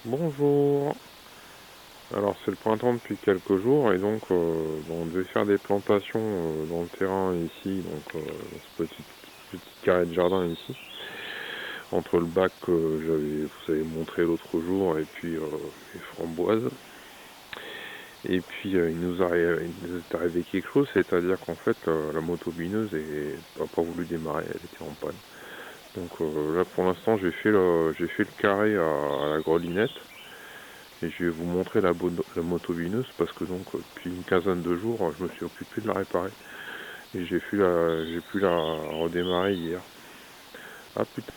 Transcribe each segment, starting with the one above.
Bonjour. Alors c'est le printemps depuis quelques jours et donc on devait faire des plantations dans le terrain ici, donc dans ce petit carré de jardin ici, entre le bac que vous avez montré l'autre jour et puis les framboises. Et puis il nous est arrivé quelque chose, c'est-à-dire qu'en fait la motobineuse n'a pas voulu démarrer, elle était en panne. Donc là pour l'instant j'ai fait le carré à la grelinette. Et je vais vous montrer la motobineuse parce que donc depuis une quinzaine de jours je me suis occupé de la réparer et j'ai pu la redémarrer hier. Ah putain.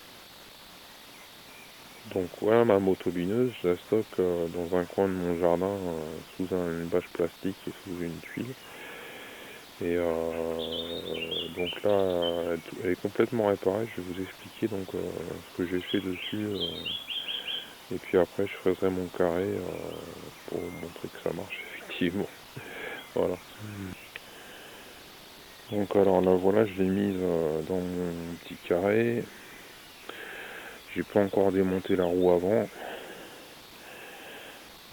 Donc voilà ma motobineuse, je la stocke dans un coin de mon jardin sous une bâche plastique et sous une tuile. Et donc là elle est complètement réparée, je vais vous expliquer donc ce que j'ai fait dessus et puis après je ferai mon carré pour vous montrer que ça marche effectivement. Voilà. Donc alors là voilà, je l'ai mise dans mon petit carré. J'ai pas encore démonté la roue avant.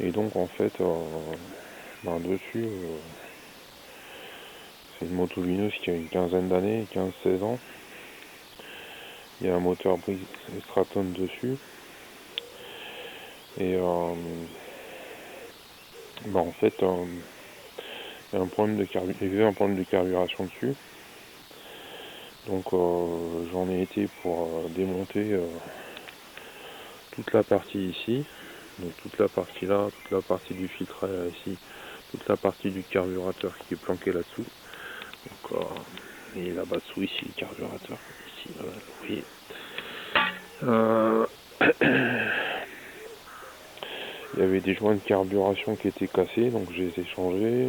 Et donc en fait, dessus, c'est une motovineuse qui a une quinzaine d'années, 15-16 ans. Il y a un moteur Briggs Straton dessus. Et en fait, il y a il y avait un problème de carburation dessus. Donc j'en ai été pour démonter toute la partie ici. Donc toute la partie là, toute la partie du filtre ici, toute la partie du carburateur qui est planqué là-dessous. Donc et là-bas dessous ici le carburateur. Ici, là, vous voyez. Il y avait des joints de carburation qui étaient cassés, donc je les ai changés.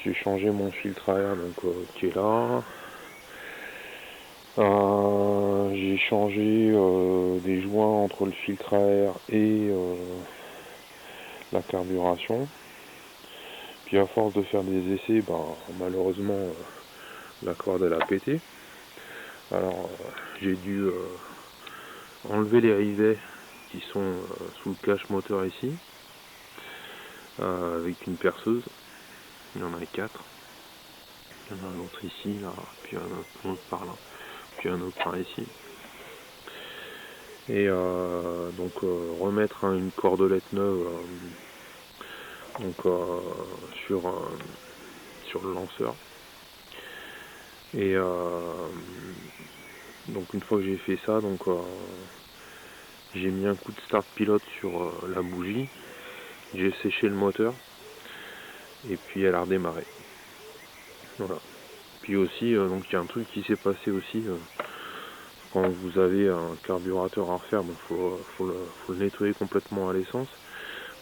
J'ai changé mon filtre à air donc, qui est là. J'ai changé des joints entre le filtre à air et la carburation. Puis à force de faire des essais, malheureusement la corde elle a pété. Alors j'ai dû enlever les rivets qui sont sous le cache moteur ici avec une perceuse. Il y en a 4. Il y en a un autre ici, là, puis un autre par là, puis un autre par ici. Et donc remettre une cordelette neuve sur, sur le lanceur. Et donc une fois que j'ai fait ça, donc j'ai mis un coup de start pilote sur la bougie, j'ai séché le moteur et puis elle a redémarré. Voilà. Puis aussi, donc il y a un truc qui s'est passé aussi quand vous avez un carburateur à refaire, faut le nettoyer complètement à l'essence.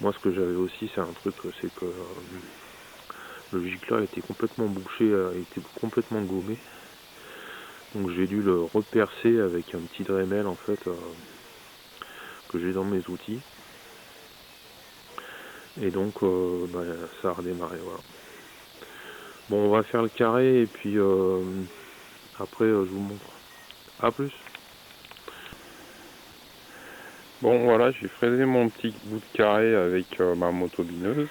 Moi ce que j'avais aussi c'est un truc, c'est que le gicleur était complètement bouché, était complètement gommé. Donc j'ai dû le repercer avec un petit Dremel en fait que j'ai dans mes outils. Et donc ça a redémarré, voilà. Bon, on va faire le carré et puis après je vous montre. A plus. Bon voilà, j'ai fraisé mon petit bout de carré avec ma motobineuse.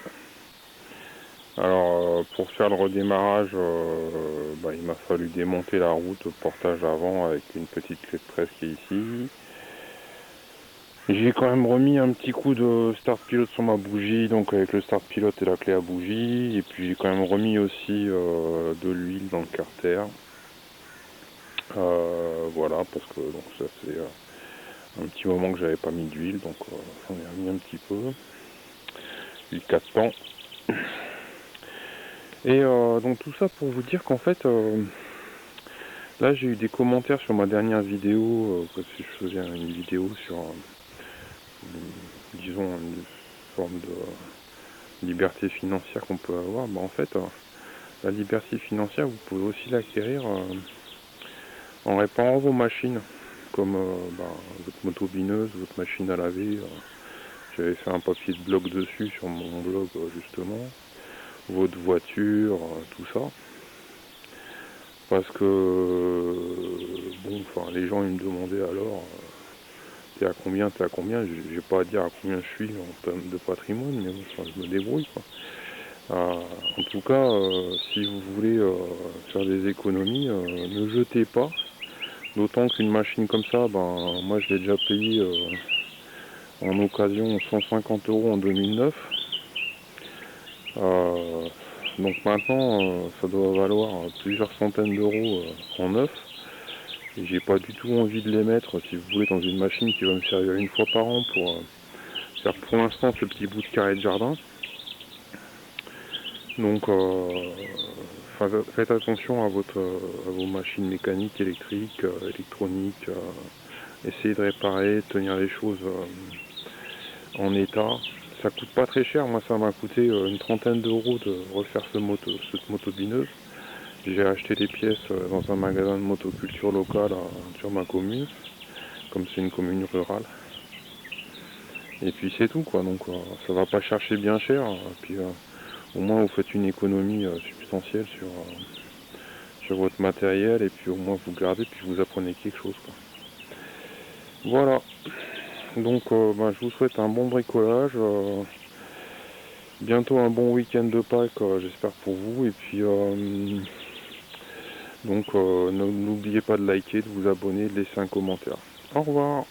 Alors pour faire le redémarrage, il m'a fallu démonter la route au portage avant avec une petite clé de presse qui est ici. J'ai quand même remis un petit coup de start pilote sur ma bougie, donc avec le start pilote et la clé à bougie. Et puis j'ai quand même remis aussi de l'huile dans le carter. Voilà, parce que donc, ça fait un petit moment que j'avais pas mis d'huile, donc j'en ai remis un petit peu. Huile 4 temps. Et donc tout ça pour vous dire qu'en fait, là j'ai eu des commentaires sur ma dernière vidéo, parce que je faisais une vidéo sur, disons, une forme de liberté financière qu'on peut avoir. En fait, la liberté financière, vous pouvez aussi l'acquérir en réparant vos machines, comme votre motobineuse, votre machine à laver. J'avais fait un papier de blog dessus sur mon blog justement, votre voiture, tout ça. Parce que les gens ils me demandaient alors t'es à combien, j'ai pas à dire à combien je suis en termes de patrimoine, mais bon, enfin, je me débrouille, quoi. En tout cas, si vous voulez faire des économies, ne jetez pas. D'autant qu'une machine comme ça, ben, moi je l'ai déjà payé en occasion 150 € en 2009. Donc maintenant, ça doit valoir plusieurs centaines d'euros en neuf. Et j'ai pas du tout envie de les mettre, si vous voulez, dans une machine qui va me servir une fois par an pour faire pour l'instant ce petit bout de carré de jardin. Donc faites attention à vos machines mécaniques, électriques, électroniques. Essayez de réparer, de tenir les choses en état. Ça coûte pas très cher, moi ça m'a coûté une trentaine d'euros de refaire cette motobineuse. J'ai acheté des pièces dans un magasin de motoculture locale sur ma commune, comme c'est une commune rurale. Et puis c'est tout, quoi. Donc ça va pas chercher bien cher. Puis au moins vous faites une économie substantielle sur votre matériel, et puis au moins vous gardez, puis vous apprenez quelque chose, quoi. Voilà. Donc je vous souhaite un bon bricolage. Bientôt un bon week-end de Pâques, j'espère pour vous. Et puis donc n'oubliez pas de liker, de vous abonner, de laisser un commentaire. Au revoir.